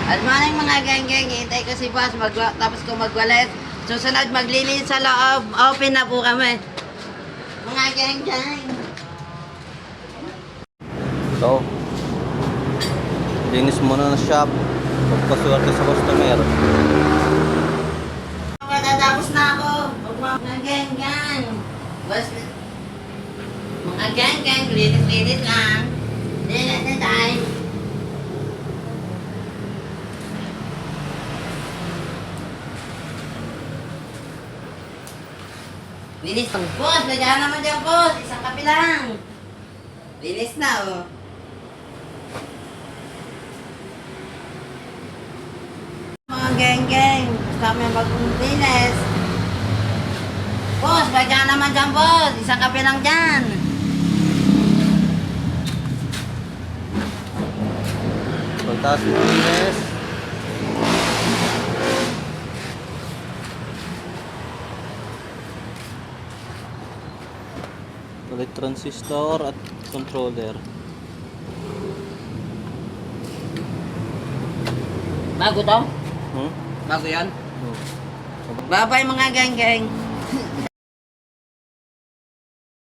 At morning mga geng-geng, hintay ko si boss, tapos ko magwalis. Susunod maglinis sa loob, open na po kami. Mga geng-geng. So, linis muna ng shop. Pagpaswerte sa customer. Matatapos na ako. Mga geng-geng. Boss, mga geng-geng, linis-linis lang. Linis na tayo. Bilis ng boss, nagyan naman dyan boss, isang kape lang. Bilis na oh. Mga geng-geng, kami mag-bilis. Boss, nagyan naman dyan boss, isang kape lang dyan. Pagtaas mo ang linis. Ulit transistor at controller. Bago to? Hmm? Bago yan? Hmm. Bye-bye mga geng-geng.